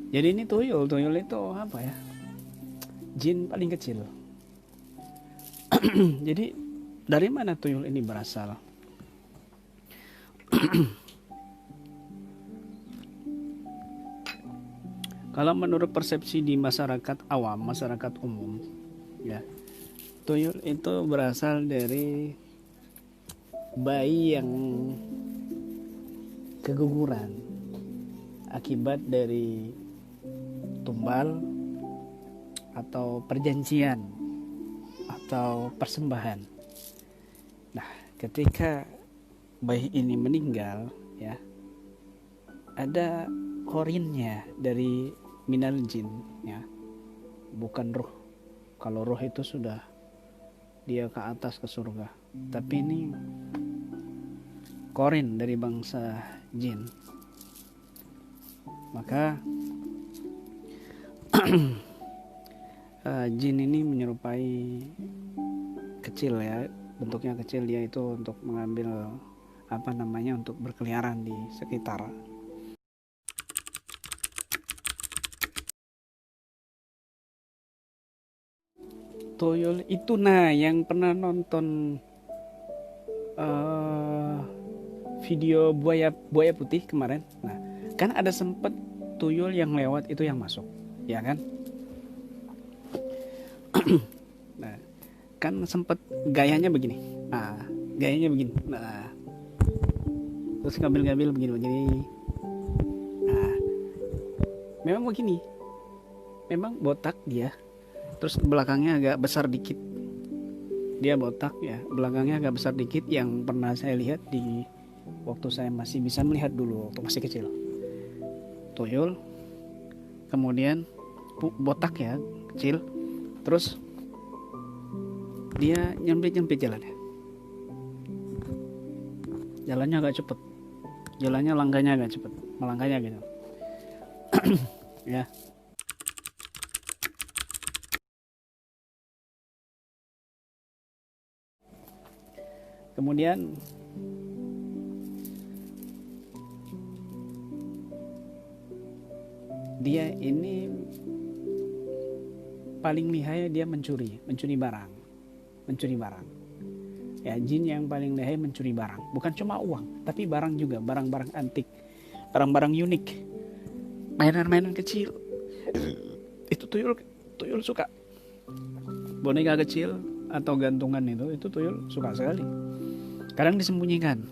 Jadi ini tuyul itu apa ya? Jin paling kecil. Jadi dari mana tuyul ini berasal? Kalau menurut persepsi di masyarakat awam, masyarakat umum, ya, tuyul itu berasal dari bayi yang keguguran akibat dari tumbal atau perjanjian atau persembahan. Nah, ketika bayi ini meninggal, ya, ada korinnya dari minal jin, ya, bukan ruh. Kalau ruh itu sudah dia ke atas ke surga, tapi ini korin dari bangsa jin. Maka jin ini menyerupai kecil, ya, bentuknya kecil, dia itu untuk mengambil untuk berkeliaran di sekitar. Tuyul itu, nah, yang pernah nonton video buaya putih kemarin, nah, kan ada sempet tuyul yang lewat itu yang masuk, ya kan? Nah, kan sempet gayanya begini, nah, terus ngambil begini, nah, memang begini, memang botak dia, terus belakangnya agak besar dikit, dia botak, ya, belakangnya agak besar dikit, yang pernah saya lihat di waktu saya masih bisa melihat dulu waktu masih kecil. Tuyul, kemudian botak, ya, kecil, terus dia nyempit jalannya agak cepet, langkahnya agak cepet, melangkahnya gitu. Ya, kemudian dia ini paling lihai, dia mencuri barang, ya. Jin yang paling lihai mencuri barang, bukan cuma uang tapi barang juga, barang-barang antik, barang-barang unik, mainan-mainan kecil. Itu tuyul suka. Boneka kecil atau gantungan itu tuyul suka sekali. Kadang disembunyikan,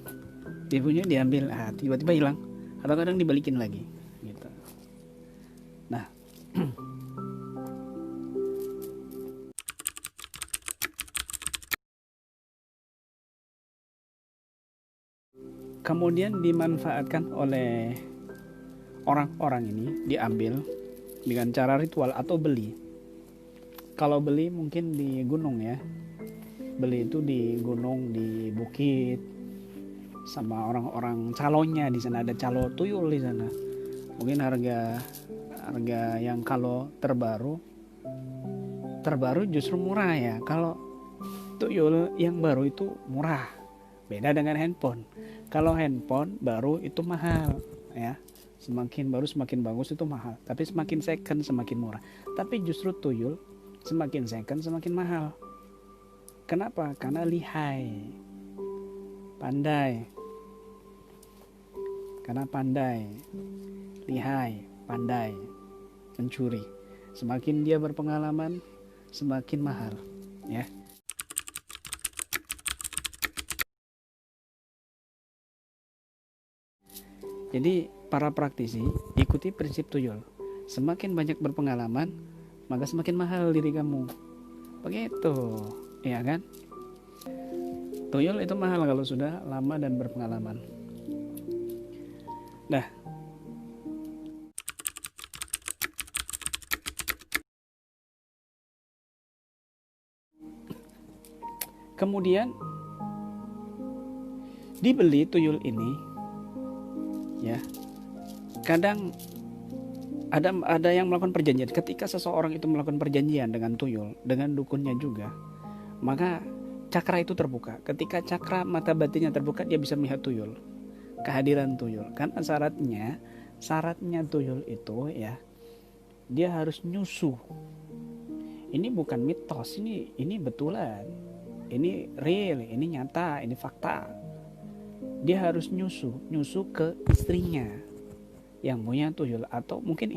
diambil, tiba-tiba hilang, atau kadang dibalikin lagi gitu. Nah, kemudian dimanfaatkan oleh orang-orang ini, diambil dengan cara ritual atau beli. Kalau beli mungkin di gunung, ya, beli itu di gunung, di bukit, sama orang-orang calonnya. Di sana ada calo tuyul di sana. Mungkin harga yang kalau terbaru justru murah, ya. Kalau tuyul yang baru itu murah, beda dengan handphone. Kalau handphone baru itu mahal, ya, semakin baru semakin bagus itu mahal, tapi semakin second semakin murah. Tapi justru tuyul semakin second semakin mahal. Kenapa? Karena lihai, pandai. Karena pandai, lihai, pandai mencuri. Semakin dia berpengalaman, semakin mahal, ya. Jadi para praktisi ikuti prinsip tuyul. Semakin banyak berpengalaman, maka semakin mahal diri kamu. Begitu, ya kan? Tuyul itu mahal kalau sudah lama dan berpengalaman. Nah, kemudian dibeli tuyul ini, ya. Kadang ada yang melakukan perjanjian. Ketika seseorang itu melakukan perjanjian dengan tuyul, dengan dukunnya juga, maka cakra itu terbuka. Ketika cakra mata batinnya terbuka, dia bisa melihat tuyul, kehadiran tuyul. Karena syaratnya tuyul itu, ya, dia harus nyusu. Ini bukan mitos, ini betulan, ini real, ini nyata, ini fakta. Dia harus nyusu ke istrinya yang punya tuyul, atau mungkin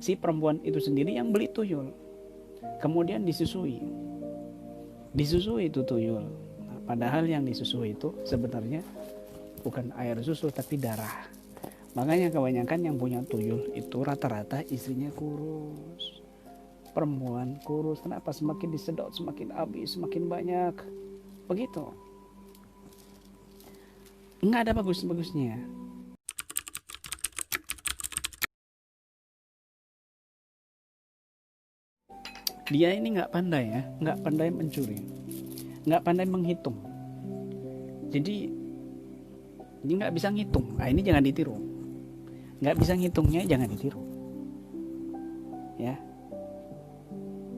si perempuan itu sendiri yang beli tuyul, kemudian disusui itu tuyul. Nah, padahal yang disusui itu sebenarnya bukan air susu tapi darah. Makanya kebanyakan yang punya tuyul itu rata-rata istrinya kurus, perempuan kurus. Kenapa? Semakin disedot semakin habis, semakin banyak, begitu. Nggak ada bagus-bagusnya. Dia ini nggak pandai ya, nggak pandai mencuri, nggak pandai menghitung. Jadi dia nggak bisa ngitung. Nah, ini jangan ditiru. Nggak bisa ngitungnya jangan ditiru. Ya,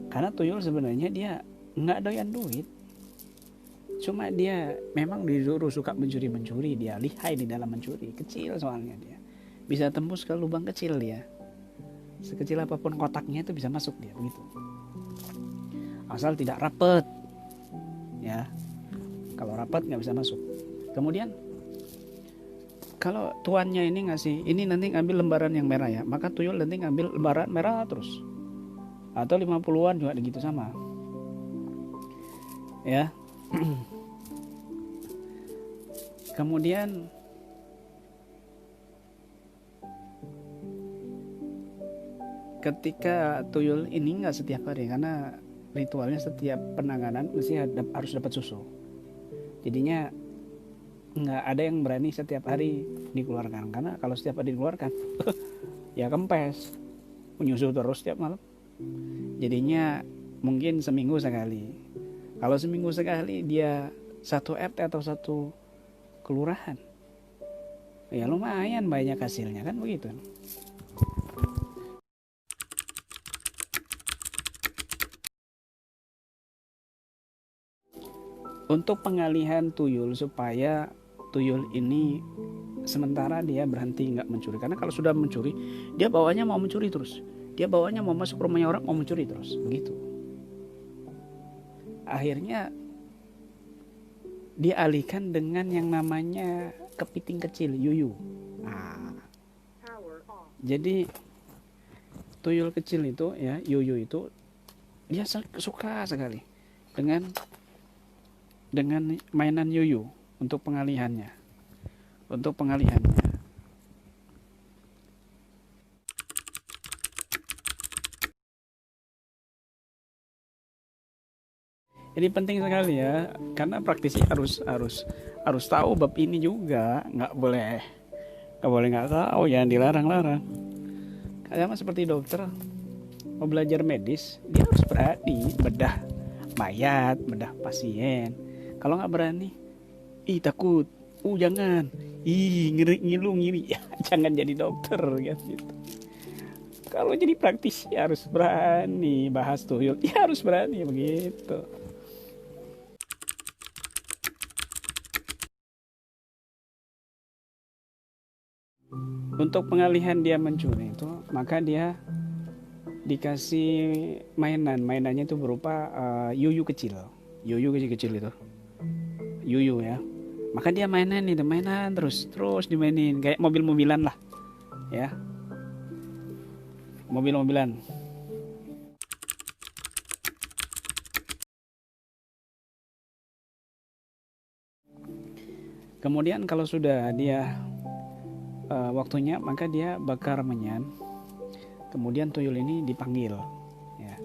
karena tuyul sebenarnya dia nggak doyan duit. Cuma dia memang disuruh suka mencuri. Dia lihai di dalam mencuri. Kecil soalnya dia. Bisa tembus ke lubang kecil dia. Sekecil apapun kotaknya itu bisa masuk dia, begitu. Asal tidak rapet. Ya. Kalau rapet nggak bisa masuk. Kemudian kalau tuannya ini ngasih, ini nanti ngambil lembaran yang merah ya, maka tuyul nanti ngambil lembaran merah terus. Atau 50-an juga gitu sama. Ya. Kemudian ketika tuyul ini nggak setiap hari, karena ritualnya setiap penanganan mesti harus dapat susu. Jadinya nggak ada yang berani setiap hari dikeluarkan, karena kalau setiap hari dikeluarkan ya kempes, menyusu terus setiap malam. Jadinya mungkin seminggu sekali. Kalau seminggu sekali dia satu RT atau satu kelurahan, ya lumayan banyak hasilnya kan, begitu. Untuk pengalihan tuyul, supaya tuyul ini sementara dia berhenti nggak mencuri, karena kalau sudah mencuri dia bawanya mau mencuri terus, dia bawanya mau masuk rumahnya orang, mau mencuri terus, begitu. Akhirnya dialihkan dengan yang namanya kepiting kecil, yuyu. Nah, jadi tuyul kecil itu ya, yuyu itu dia suka sekali dengan mainan yuyu untuk pengalihannya. Ini penting sekali ya, karena praktisi harus tahu bab ini juga, nggak boleh nggak tahu, jangan dilarang-larang. Sama seperti dokter mau belajar medis, dia harus berani bedah mayat, bedah pasien. Kalau nggak berani, takut, jangan, ngiri, ya jangan jadi dokter kan gitu. Kalau jadi praktisi harus berani bahas tuyul, ya harus berani begitu. Untuk pengalihan dia mencuri itu, maka dia dikasih mainannya itu berupa yuyu kecil itu, yuyu ya. Maka dia mainan terus dimainin kayak mobil-mobilan lah ya, mobil-mobilan. Kemudian kalau sudah dia waktunya, maka dia bakar menyan. Kemudian tuyul ini dipanggil ya.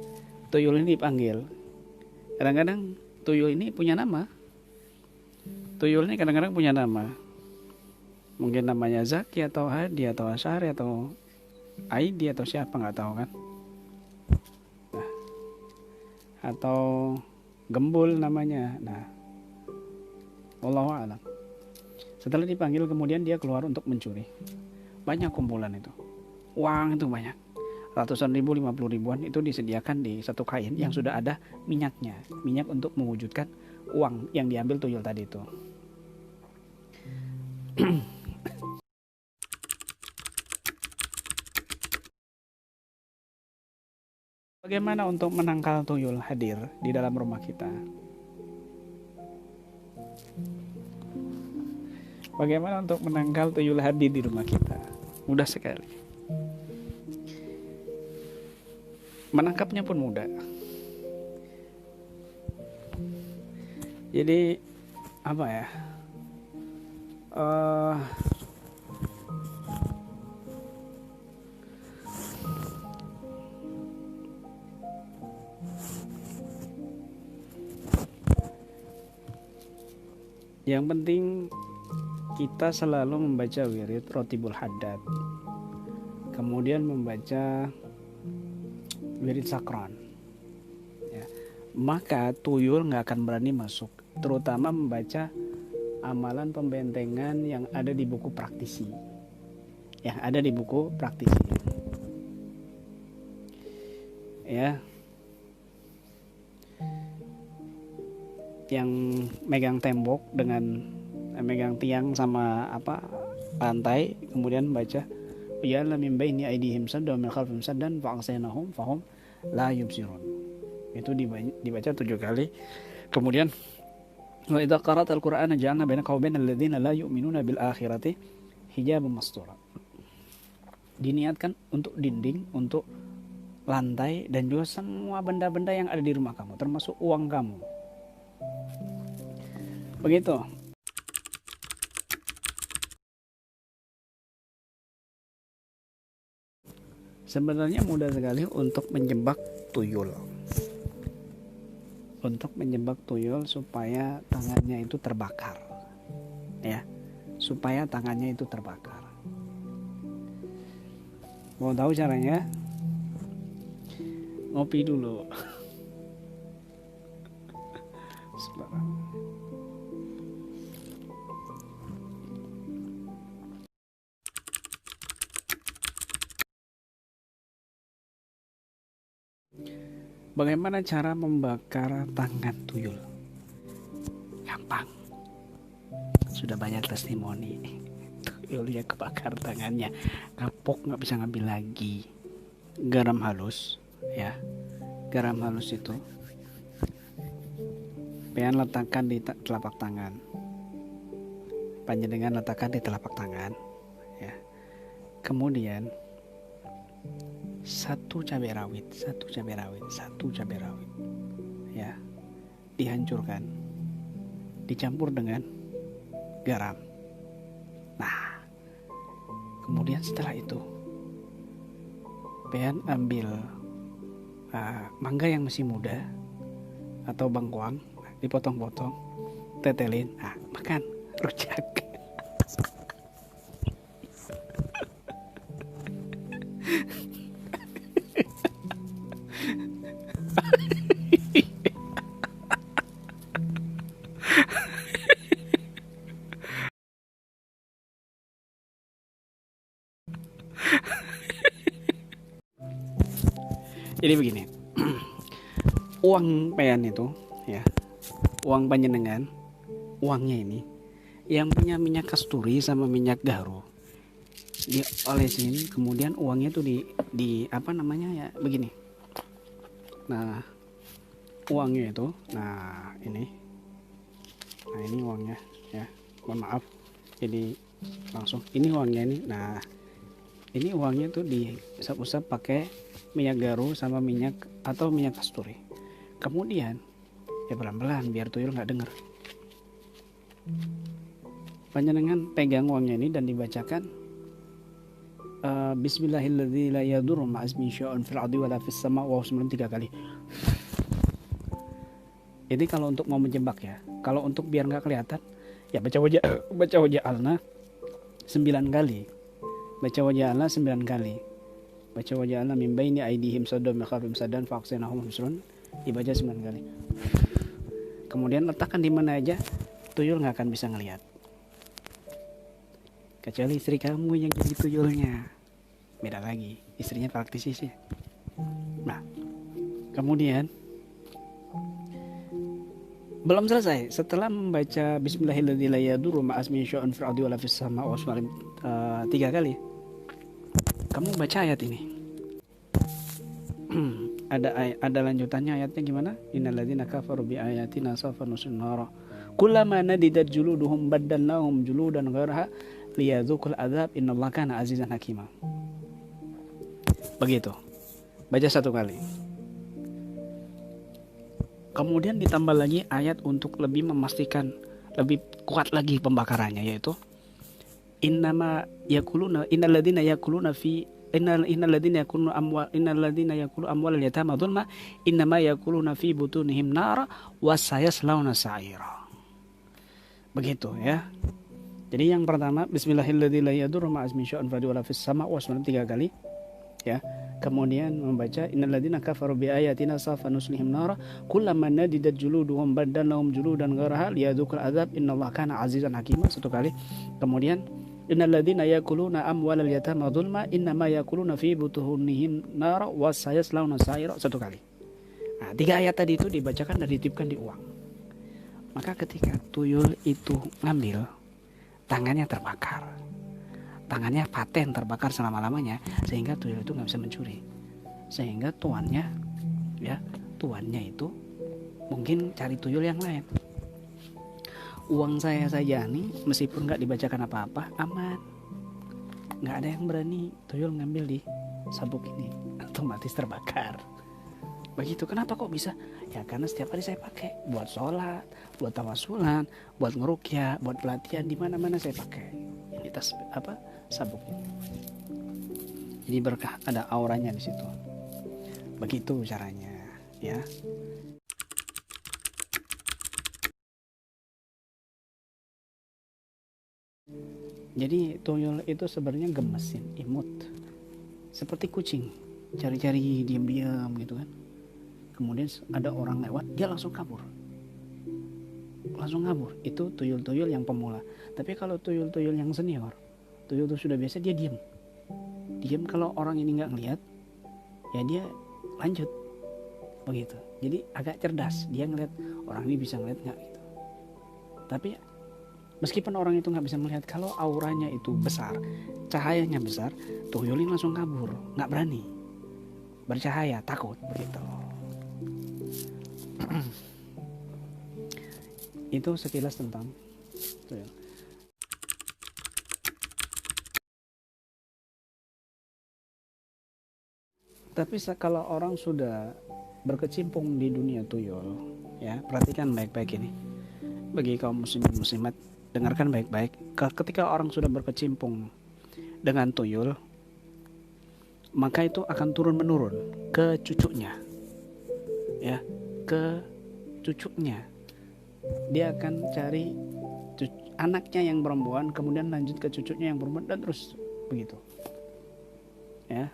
Kadang-kadang tuyul ini punya nama. Mungkin namanya Zaki atau Hadi atau Asari atau Aidi atau siapa, nggak tahu kan. Nah, atau Gembul namanya. Nah, wallahu a'lam. Setelah dipanggil, kemudian dia keluar untuk mencuri. Banyak kumpulan itu, uang itu banyak, ratusan ribu, 50 ribuan itu disediakan di satu kain yang sudah ada minyak untuk mewujudkan uang yang diambil tuyul tadi itu. Bagaimana untuk menangkal tuyul hadir di dalam rumah kita? Bagaimana untuk menangkal tuyul hadir di rumah kita? Mudah sekali. Menangkapnya pun mudah. Jadi apa ya? Yang penting kita selalu membaca wirid Rotibul Haddad, kemudian membaca wirid Sakron, ya. Maka tuyul nggak akan berani masuk, terutama membaca amalan pembentengan yang ada di buku praktisi, ya, yang megang tembok dengan megang tiang sama lantai, kemudian baca ya la min baini aidihim saddan wa min khalfihim saddan fa agsaynahum fahum la yubsirun. Itu dibaca 7 kali. Kemudian wa idza qara'ta al-Qur'ana ja'alna bainaka wa bainal ladzina la yu'minuna bil akhirati hijaban mastura. Diniatkan untuk dinding, untuk lantai, dan juga semua benda-benda yang ada di rumah kamu, termasuk uang kamu. Begitu. Sebenarnya mudah sekali untuk menjebak tuyul. Untuk menjebak tuyul supaya tangannya itu terbakar. Ya. Supaya tangannya itu terbakar. Mau tahu caranya? Ngopi dulu. Bagaimana cara membakar tangan tuyul? Gampang. Sudah banyak testimoni. Tuyulnya kebakar tangannya, kapok nggak bisa ngambil lagi. Garam halus, ya. Garam halus itu pengen letakkan di telapak tangan. Panjenengan letakkan di telapak tangan, ya. Kemudian satu cabai rawit, ya, dihancurkan, dicampur dengan garam. Nah, kemudian setelah itu, pengen ambil mangga yang masih muda atau bengkoang, dipotong-potong, tetelin, makan, rujak. Jadi begini, uang pean itu, ya, uang panjenengan, uangnya ini yang punya minyak kasturi sama minyak gaharu diolesin, kemudian uangnya itu di apa namanya, ya, begini. Nah, uangnya itu, ini uangnya, ya, mohon maaf, jadi langsung ini uangnya ini. Nah, ini uangnya tuh diusap-usap pakai minyak gaharu sama minyak atau minyak kasturi. Kemudian ya pelan-pelan biar tuyul nggak dengar. Panjenengan pegang uangnya ini dan dibacakan Bismillahirrahmanirrahim la yadurru ma'asmi syai'un fil ardi wala fis sama' wa 3 kali. Jadi kalau untuk mau menjebak, ya, kalau untuk biar nggak kelihatan, ya baca wajah alna 9 kali. Baca wajah alna 9 kali. Baca wajah alna min baini aidihim saddan min khalfihim saddan fa agsaynahum husrun. Dibaca 9 kali. Kemudian letakkan di mana aja, tuyul nggak akan bisa ngelihat. Kecuali istri kamu yang jadi tuyulnya. Beda lagi, istrinya praktisi sih. Nah, kemudian belum selesai. Setelah membaca Bismillahirrahmanirrahim la yadurru ma'asmi syai'un fil ardi wala fis sama' wa 3 kali, kamu baca ayat ini. ada lanjutannya ayatnya gimana? Innalladzina kafaru bi ayatina sawfa nuslihim nara kullama nadidat juluduhum baddalnahum juludan ghairaha liyadzuqul adzab innallaha kana azizan hakima. Begitu. Baca satu kali. Kemudian ditambah lagi ayat untuk lebih memastikan, lebih kuat lagi pembakarannya, yaitu innama yakuluna innalladzina yakuluna fi innalladzina yakuluna amwal al-yatama dzulma innama yakuluna fi butunihim nara wa sayaslawna sa'ira. Begitu ya. Jadi yang pertama bismillahirrahmanirrahim la yadurru ma'asmi syai'un fadi wala fis sama' wa 3 kali ya. Kemudian membaca innalladzina kafaru bi ayatina sawfa nuslihim nara kullama nadidat juluduhum baddalnahum juludan ghairaha liyadzuqul adzab innallaha kana azizan hakima 1 kali. Kemudian innalladzina yakuluna amwalal yatama dzulma innama yakuluna fi butunihim nara wa sayaslawna sa'ira 1 kali. Nah, 3 ayat tadi itu dibacakan dan dititipkan di uang. Maka ketika tuyul itu ngambil, tangannya terbakar. Tangannya paten terbakar selama-lamanya sehingga tuyul itu nggak bisa mencuri, sehingga tuannya itu mungkin cari tuyul yang lain. Uang saya saja nih meskipun nggak dibacakan apa-apa aman, nggak ada yang berani tuyul ngambil di sabuk ini, otomatis terbakar. Begitu. Kenapa kok bisa? Ya karena setiap hari saya pakai buat sholat, buat tawasulan, buat ngeruqyah, buat pelatihan, di mana-mana saya pakai ini tas sabuk ini. Jadi berkah, ada auranya di situ. Begitu caranya ya. Jadi tuyul itu sebenarnya gemesin, imut, seperti kucing, cari-cari diam-diam gitu kan. Kemudian ada orang lewat, dia langsung kabur. Itu tuyul-tuyul yang pemula. Tapi kalau tuyul-tuyul yang senior, tuyul itu sudah biasa, dia diam. Kalau orang ini nggak ngelihat, ya dia lanjut. Begitu. Jadi agak cerdas, dia ngelihat orang ini bisa ngelihat nggak gitu. Tapi meskipun orang itu nggak bisa melihat, kalau auranya itu besar, cahayanya besar, tuyul ini langsung kabur, nggak berani bercahaya, takut begitu. Itu sekilas tentang tuyul. Tapi kalau orang sudah berkecimpung di dunia tuyul, ya perhatikan baik-baik ini. Bagi kaum muslimin muslimat, dengarkan baik-baik. Ketika orang sudah berkecimpung dengan tuyul, maka itu akan turun-menurun ke cucunya, ya, ke cucunya. Dia akan cari anaknya yang perempuan, kemudian lanjut ke cucunya yang perempuan, dan terus begitu, ya.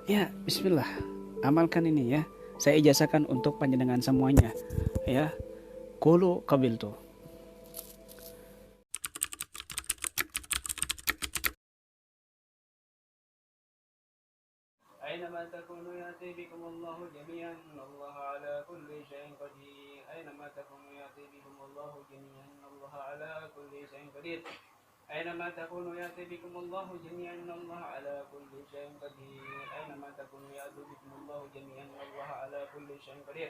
Ya, bismillah, amalkan ini ya. Saya ijazahkan untuk panjenengan semuanya, ya. Qulu qabiltu. أينما تكونوا يأتي بكم الله جميعا إن الله على كل شيء قدير أينما تكونوا يأتي بكم الله جميعا إن الله على كل شيء قدير أينما تكونوا يأتي بكم الله جميعا إن الله على كل شيء قدير أينما تكونوا يأتي بكم الله جميعا إن الله على كل شيء قدير